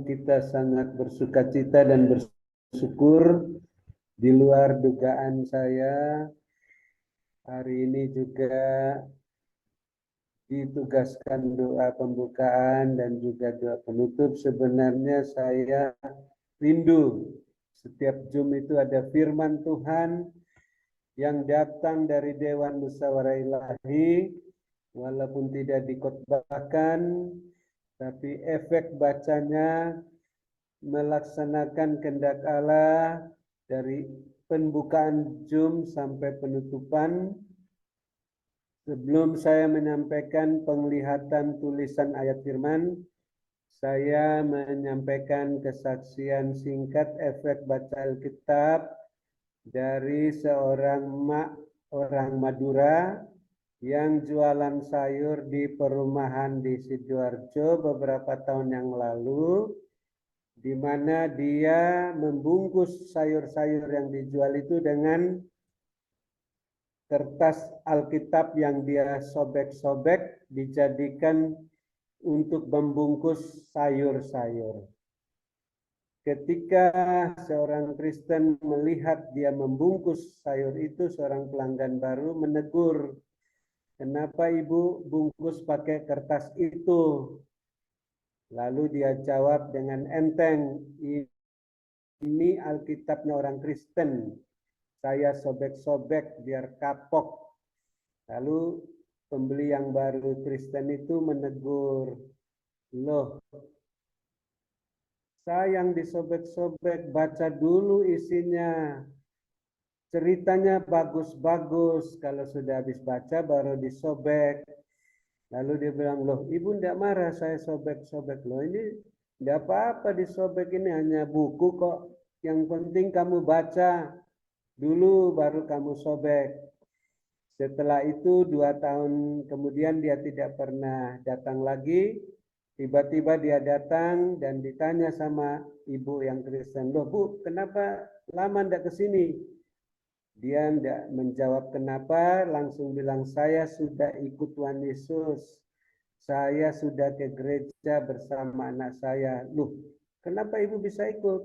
kita sangat bersukacita dan bersyukur di luar dugaan saya. Hari ini juga ditugaskan doa pembukaan dan juga doa penutup. Sebenarnya saya rindu setiap Zoom itu ada firman Tuhan yang datang dari Dewan Musyawarah Ilahi, walaupun tidak dikhotbahkan, tapi efek bacanya melaksanakan kehendak Allah dari pembukaan Zoom sampai penutupan. Sebelum saya menyampaikan penglihatan tulisan ayat firman, saya menyampaikan kesaksian singkat efek baca Alkitab dari seorang mak orang Madura yang jualan sayur di perumahan di Sidoarjo beberapa tahun yang lalu, di mana dia membungkus sayur-sayur yang dijual itu dengan kertas Alkitab yang dia sobek-sobek dijadikan untuk membungkus sayur-sayur. Ketika seorang Kristen melihat dia membungkus sayur itu, seorang pelanggan baru menegur, "Kenapa ibu bungkus pakai kertas itu?" Lalu dia jawab dengan enteng, "Ini Alkitabnya orang Kristen. Saya sobek-sobek biar kapok." Lalu pembeli yang baru Kristen itu menegur, "Loh, sayang disobek-sobek, baca dulu isinya. Ceritanya bagus-bagus, kalau sudah habis baca baru disobek." Lalu dia bilang, "Loh, ibu tidak marah saya sobek-sobek." "Loh, ini tidak apa-apa disobek, ini hanya buku kok. Yang penting kamu baca dulu baru kamu sobek." Setelah itu 2 tahun kemudian dia tidak pernah datang lagi. Tiba-tiba dia datang dan ditanya sama ibu yang Kristen, "Loh Bu, kenapa lama tidak ke sini?" Dia tidak menjawab kenapa, langsung bilang, "Saya sudah ikut Tuhan Yesus. Saya sudah ke gereja bersama anak saya." "Loh, kenapa ibu bisa ikut?"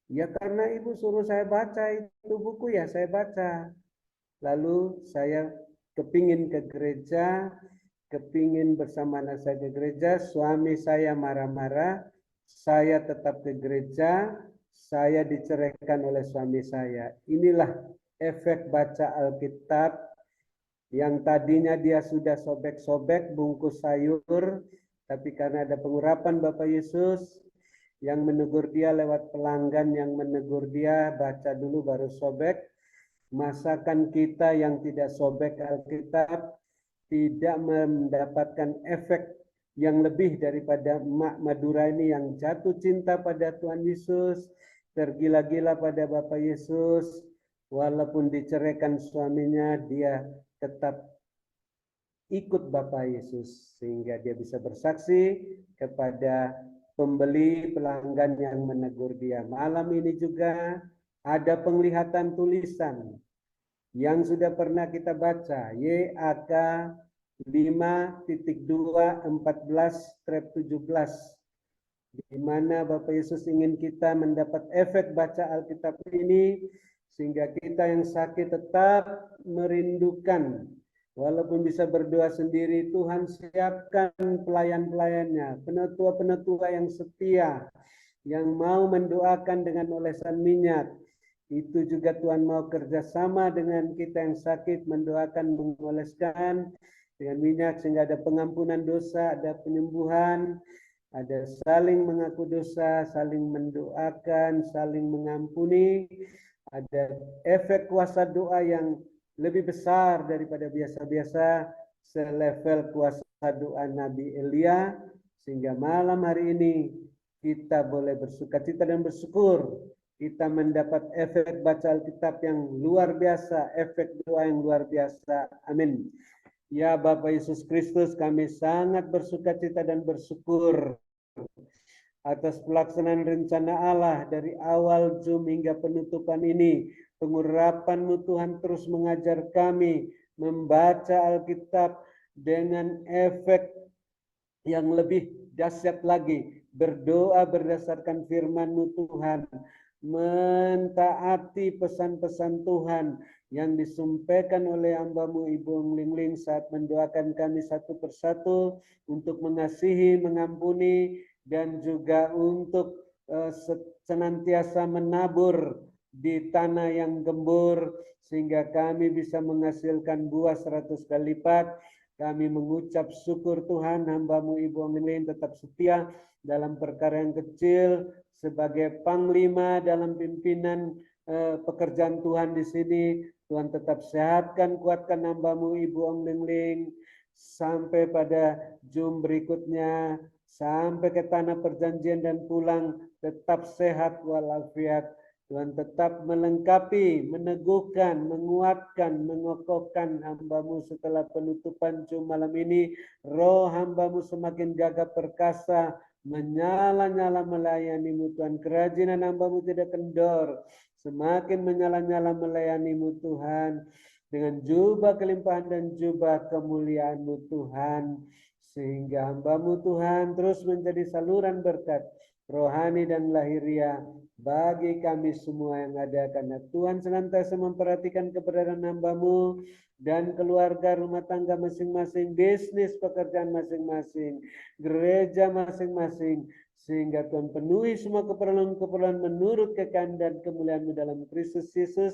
"Ya karena ibu suruh saya baca itu buku, ya saya baca. Lalu saya kepingin ke gereja, kepingin bersama anak saya ke gereja, suami saya marah-marah, saya tetap ke gereja, saya diceraikan oleh suami saya." Inilah efek baca Alkitab yang tadinya dia sudah sobek-sobek bungkus sayur, tapi karena ada pengurapan Bapak Yesus yang menegur dia lewat pelanggan yang menegur dia, "Baca dulu baru sobek." Masakan kita yang tidak sobek Alkitab tidak mendapatkan efek yang lebih daripada emak Madura ini yang jatuh cinta pada Tuhan Yesus, tergila-gila pada Bapak Yesus, walaupun diceraikan suaminya, dia tetap ikut Bapak Yesus, sehingga dia bisa bersaksi kepada pembeli pelanggan yang menegur dia. Malam ini juga ada penglihatan tulisan yang sudah pernah kita baca, YAK 5.2.14-17, di mana Bapak Yesus ingin kita mendapat efek baca Alkitab ini, sehingga kita yang sakit tetap merindukan, walaupun bisa berdoa sendiri, Tuhan siapkan pelayan-pelayannya, penetua-penetua yang setia, yang mau mendoakan dengan olesan minyak. Itu juga Tuhan mau kerjasama dengan kita yang sakit, mendoakan, mengoleskan dengan minyak, sehingga ada pengampunan dosa, ada penyembuhan, ada saling mengaku dosa, saling mendoakan, saling mengampuni, ada efek kuasa doa yang lebih besar daripada biasa-biasa, selevel kuasa doa Nabi Elia, sehingga malam hari ini kita boleh bersukacita dan bersyukur. Kita mendapat efek baca Alkitab yang luar biasa, efek doa yang luar biasa. Amin. Ya Bapak Yesus Kristus, kami sangat bersukacita dan bersyukur atas pelaksanaan rencana Allah dari awal Zoom hingga penutupan ini. Pengurapan-Mu Tuhan terus mengajar kami membaca Alkitab dengan efek yang lebih dahsyat lagi, berdoa berdasarkan firman-Mu Tuhan, mentaati pesan-pesan Tuhan yang disampaikan oleh hamba-Mu Ibu Ling Ling saat mendoakan kami satu persatu untuk mengasihi, mengampuni, dan juga untuk senantiasa menabur di tanah yang gembur sehingga kami bisa menghasilkan buah 100 kali lipat. Kami mengucap syukur Tuhan, hamba-Mu Ibu Ling tetap setia dalam perkara yang kecil sebagai panglima dalam pimpinan pekerjaan Tuhan di sini. Tuhan tetap sehatkan, kuatkan hamba-Mu Ibu Ling sampai pada Zoom berikutnya, sampai ke tanah perjanjian dan pulang tetap sehat walafiat. Tuhan tetap melengkapi, meneguhkan, menguatkan, mengokohkan hamba-Mu setelah penutupan Zoom malam ini. Roh hamba-Mu semakin gagah perkasa, menyala-nyala melayani-Mu Tuhan. Kerajinan hamba-Mu tidak kendor, semakin menyala-nyala melayani-Mu Tuhan. Dengan jubah kelimpahan dan jubah kemuliaan-Mu Tuhan. Sehingga hamba-Mu Tuhan terus menjadi saluran berkat rohani dan lahiriah bagi kami semua yang ada, karena Tuhan senantiasa memperhatikan keberadaan hamba-Mu dan keluarga, rumah tangga masing-masing, bisnis pekerjaan masing-masing, gereja masing-masing, sehingga Tuhan penuhi semua keperluan-keperluan menurut kehendak dan kemuliaan-Mu dalam Kristus Yesus,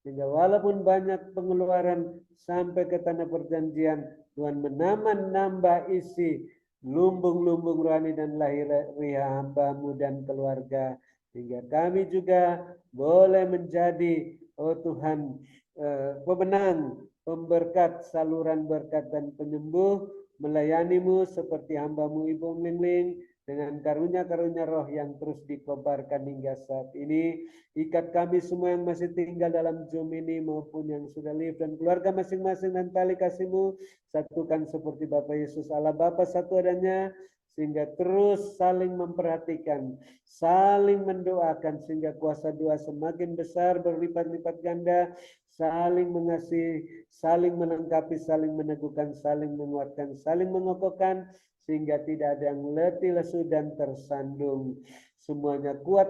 sehingga walaupun banyak pengeluaran sampai ke tanah perjanjian, Tuhan menambah isi lumbung-lumbung rohani dan lahiriah hamba-Mu dan keluarga, sehingga kami juga boleh menjadi, oh Tuhan, pemenang, pemberkat, saluran berkat dan penyembuh, melayani-Mu seperti hamba-Mu Ibu Ling Ling dengan karunia-karunia roh yang terus dikobarkan hingga saat ini. Ikat kami semua yang masih tinggal dalam Zoom ini maupun yang sudah live dan keluarga masing-masing dan tali kasih-Mu satukan seperti Bapa Yesus Allah Bapa satu adanya, sehingga terus saling memperhatikan, saling mendoakan sehingga kuasa doa semakin besar berlipat-lipat ganda, saling mengasihi, saling melengkapi, saling meneguhkan, saling menguatkan, saling mengokohkan, sehingga tidak ada yang letih, lesu, dan tersandung. Semuanya kuat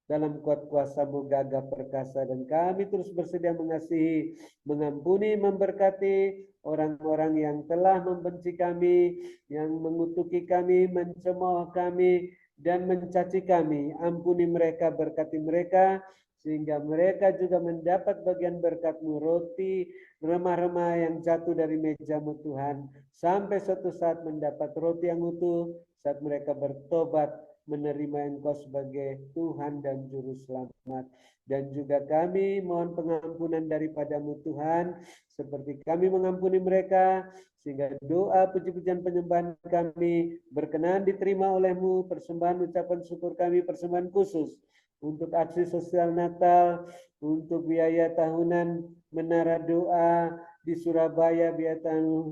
dalam kuat kuasa-Mu gagah perkasa, dan kami terus bersedia mengasihi, mengampuni, memberkati orang-orang yang telah membenci kami, yang mengutuki kami, mencemooh kami, dan mencaci kami. Ampuni mereka, berkati mereka, sehingga mereka juga mendapat bagian berkat-Mu, roti remah-remah yang jatuh dari meja-Mu Tuhan, sampai suatu saat mendapat roti yang utuh saat mereka bertobat menerima Engkau sebagai Tuhan dan Juru Selamat. Dan juga kami mohon pengampunan daripada-Mu Tuhan, seperti kami mengampuni mereka, sehingga doa, puji-pujian, penyembahan kami berkenan diterima oleh-Mu, persembahan ucapan syukur kami, persembahan khusus untuk aksi sosial Natal, untuk biaya tahunan menara doa di Surabaya, biaya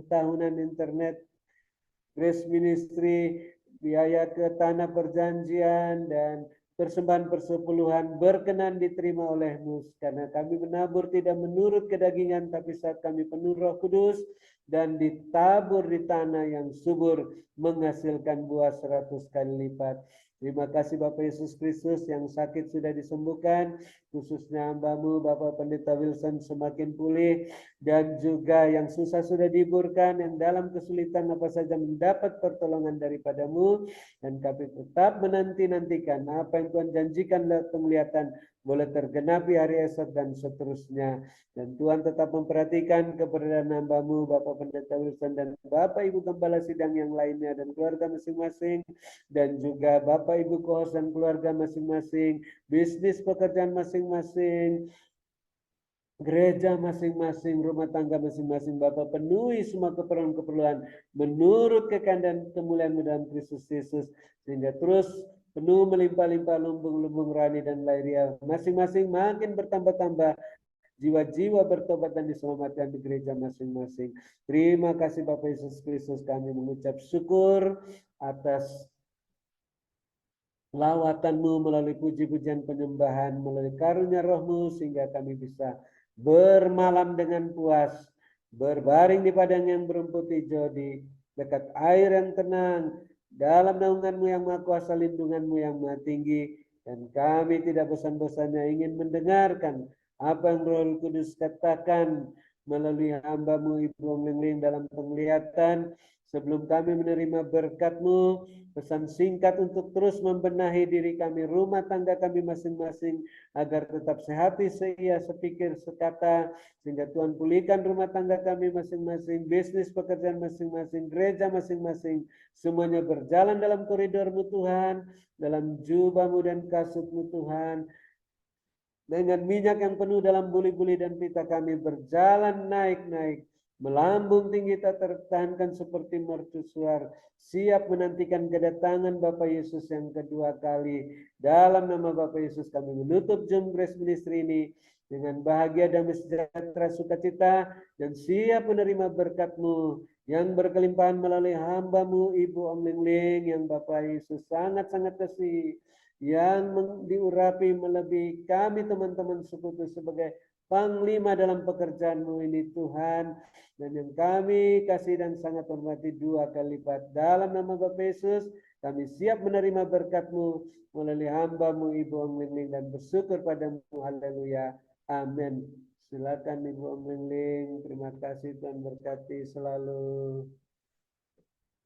tahunan internet Grace Ministry, biaya ke tanah perjanjian, dan persembahan persepuluhan berkenan diterima oleh-Mu, karena kami menabur tidak menurut kedagingan, tapi saat kami penuh Roh Kudus dan ditabur di tanah yang subur menghasilkan buah 100 kali lipat. Terima kasih Bapak Yesus Kristus, yang sakit sudah disembuhkan, khususnya hamba-Mu Bapak Pendeta Wilson semakin pulih, dan juga yang susah sudah dihiburkan, yang dalam kesulitan apa saja mendapat pertolongan daripada-Mu, dan kami tetap menanti-nantikan apa yang Tuhan janjikan lewat penglihatan boleh tergenapi hari esok dan seterusnya. Dan Tuhan tetap memperhatikan keberadaan hamba-Mu Bapak Pendeta Wilson dan Bapak Ibu Gembala Sidang yang lainnya dan keluarga masing-masing, dan juga Bapak Ibu Kohos dan keluarga masing-masing, bisnis pekerjaan masing-masing, gereja masing-masing, rumah tangga masing-masing. Bapak penuhi semua keperluan-keperluan menurut kehendak kemuliaan-Mu dalam Kristus Yesus, sehingga terus penuh melimpah-limpah lumbung-lumbung rohani dan lahiriah masing-masing makin bertambah-tambah, jiwa-jiwa bertobat dan diselamatkan di gereja masing-masing. Terima kasih Bapak Yesus Kristus, kami mengucap syukur atas lawatan-Mu melalui puji-pujian penyembahan, melalui karunia Roh-Mu, sehingga kami bisa bermalam dengan puas, berbaring di padang yang berumput hijau, di dekat air yang tenang, dalam naungan-Mu yang Maha Kuasa, lindungan-Mu yang Maha Tinggi, dan kami tidak bosan-bosannya ingin mendengarkan apa yang Roh Kudus katakan melalui hamba-Mu Ibu Ong dalam penglihatan. Sebelum kami menerima berkat-Mu, pesan singkat untuk terus membenahi diri kami, rumah tangga kami masing-masing, agar tetap sehati, seia, sepikir, sekata, sehingga Tuhan pulihkan rumah tangga kami masing-masing, bisnis pekerjaan masing-masing, gereja masing-masing, semuanya berjalan dalam koridor-Mu Tuhan, dalam jubah-Mu dan kasut-Mu Tuhan, dengan minyak yang penuh dalam buli-buli dan pita kami berjalan naik-naik, melambung tinggi tak tertahankan seperti mercusuar, siap menantikan kedatangan Bapa Yesus yang kedua kali. Dalam nama Bapa Yesus kami menutup Zoom Grace Ministry ini dengan bahagia, damai, sejahtera, sukacita, dan siap menerima berkat-Mu yang berkelimpahan melalui hamba-Mu Ibu Ong Ling yang Bapak Yesus sangat-sangat kasih, yang diurapi melebihi kami teman-teman sekutu sebagai panglima dalam pekerjaan-Mu ini Tuhan, dan yang kami kasih dan sangat hormati 2 kali lipat. Dalam nama Bapa Yesus kami siap menerima berkat-Mu melalui hamba-Mu Ibu Ong Ling dan bersyukur pada-Mu. Haleluya, amin. Silakan Ibu Ong Ling. Terima kasih, Tuhan berkati selalu.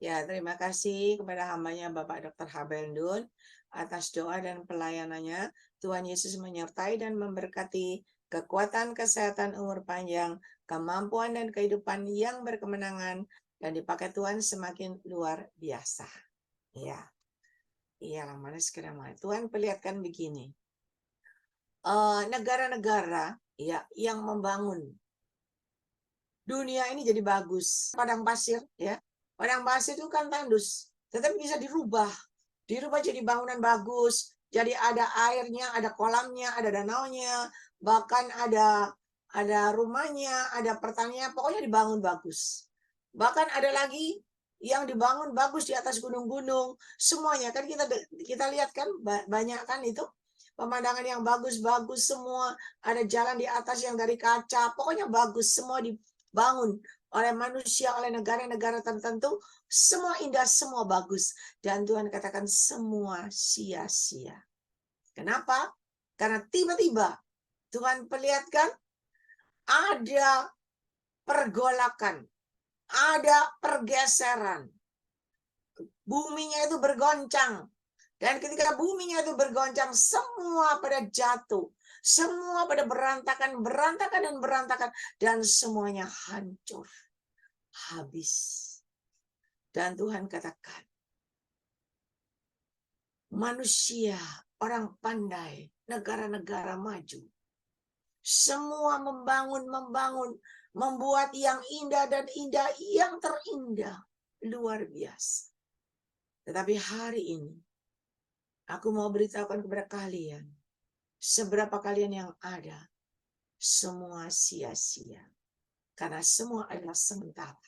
Ya, terima kasih kepada hambanya Bapak Dr. Habel Ndun atas doa dan pelayanannya. Tuhan Yesus menyertai dan memberkati kekuatan, kesehatan, umur panjang, kemampuan dan kehidupan yang berkemenangan, dan dipakai Tuhan semakin luar biasa. Ya, iyalah mana sekarang. Tuhan perlihatkan begini. Negara-negara ya yang membangun dunia ini jadi bagus. Padang pasir ya. Padang pasir itu kan tandus, tetapi bisa dirubah jadi bangunan bagus, jadi ada airnya, ada kolamnya, ada danaunya, bahkan ada rumahnya, ada pertanian, pokoknya dibangun bagus. Bahkan ada lagi yang dibangun bagus di atas gunung-gunung, semuanya kan kita lihat kan banyak kan itu pemandangan yang bagus-bagus semua, ada jalan di atas yang dari kaca, pokoknya bagus, semua dibangun oleh manusia, oleh negara-negara tertentu, semua indah, semua bagus. Dan Tuhan katakan semua sia-sia. Kenapa? Karena tiba-tiba Tuhan perlihatkan ada pergolakan, ada pergeseran. Buminya itu bergoncang. Dan ketika buminya itu bergoncang, semua pada jatuh. Semua pada berantakan, dan semuanya hancur, habis. Dan Tuhan katakan, manusia, orang pandai, negara-negara maju, semua membangun, membuat yang indah dan indah, yang terindah, luar biasa. Tetapi hari ini, aku mau beritahukan kepada kalian, seberapa kalian yang ada, semua sia-sia. Karena semua adalah sementara.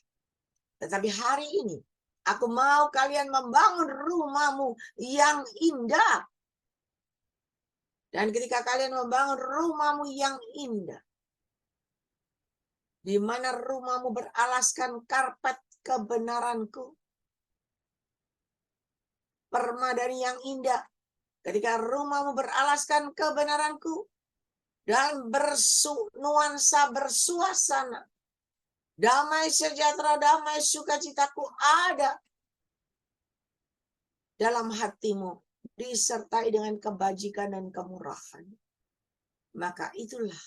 Tetapi hari ini, aku mau kalian membangun rumahmu yang indah. Dan ketika kalian membangun rumahmu yang indah, di mana rumahmu beralaskan karpet kebenaranku, permadani yang indah, ketika rumahmu beralaskan kebenaranku, dan bernuansa bersuasana, damai sejahtera, damai sukacitaku ada dalam hatimu, disertai dengan kebajikan dan kemurahan. Maka itulah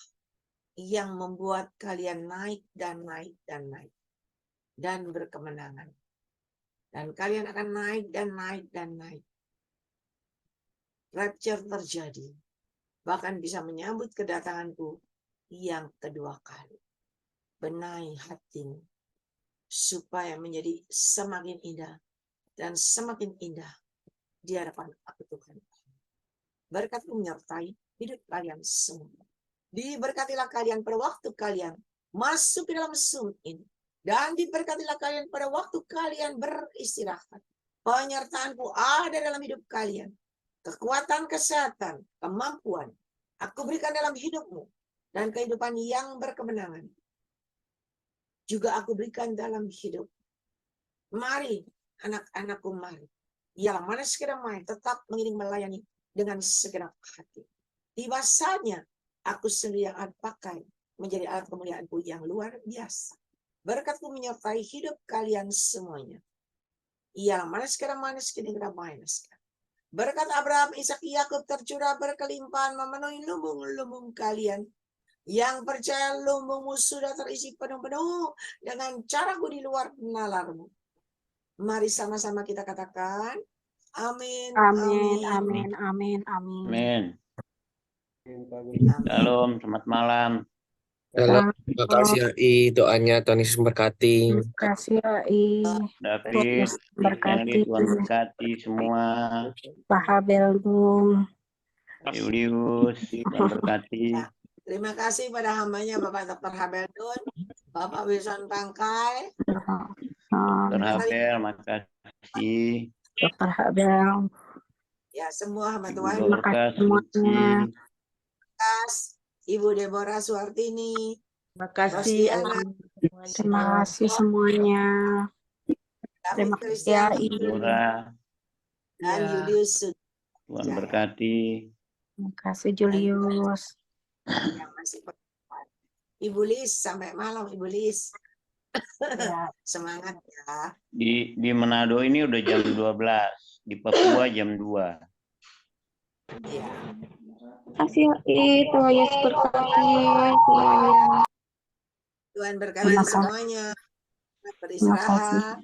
yang membuat kalian naik dan naik dan naik. Dan berkemenangan. Dan kalian akan naik dan naik dan naik. Rapture terjadi. Bahkan bisa menyambut kedatanganku yang kedua kali. Benahi hatimu. Supaya menjadi semakin indah. Dan semakin indah di hadapan aku Tuhan. Berkat menyertai hidup kalian semua. Diberkatilah kalian pada waktu kalian masuk ke dalam Zoom ini. Dan diberkatilah kalian pada waktu kalian beristirahat. Penyertaanku ada dalam hidup kalian. Kekuatan, kesehatan, kemampuan. Aku berikan dalam hidupmu. Dan kehidupan yang berkemenangan. Juga aku berikan dalam hidup. Mari, anak-anakku, mari. Ialah mana segenap main, tetap mengiring melayani dengan segenap hati. Di masanya aku sendiri yang pakai menjadi alat kemuliaanku yang luar biasa. Berkatku menyertai hidup kalian semuanya. Ialah mana segenap manis kini main sekarang. Berkat Abraham, Ishak, Yakub tercurah berkelimpahan memenuhi lumbung-lumbung kalian. Yang percaya lumbungmu sudah terisi penuh-penuh dengan caraku di luar nalarmu. Mari sama-sama kita katakan, amin, Amin, amin, amin, amin, amin. Amin. amin. Shalom, selamat malam. Halo, terima kasih AI doanya, Tuhan Yesus memberkati. Terima kasih AI. David, Berkati. Tuhan berkati semua. Pak Habel Bung. Julius, Tuhan berkati. Terima kasih pada hambanya Bapak Dr. Habeldun, Bapak Wilson Pangkai, Dr. Habel, makasih. Dr. Habel. ya semua hamba Ibu Tuhan, Terima kasih Dorcas, semuanya. Ibu Deborah Suartini, Terima kasih. Rosdiana, Terima kasih semuanya. David Terima kasih Christian, AI. Dora, dan Ya. Julius Sud- Tuhan berkati. Terima kasih Julius. yang masih berkuat. Ibu Lis, sampai malam Ibu Lis. Ya. Semangat ya. Di Manado ini udah jam 12, di Papua jam 2. Ya. Terima kasih AI. Tuhan Yesus berkati semuanya. Tuhan berkati Sama-sama. semuanya. Terima kasih. Beristirahat.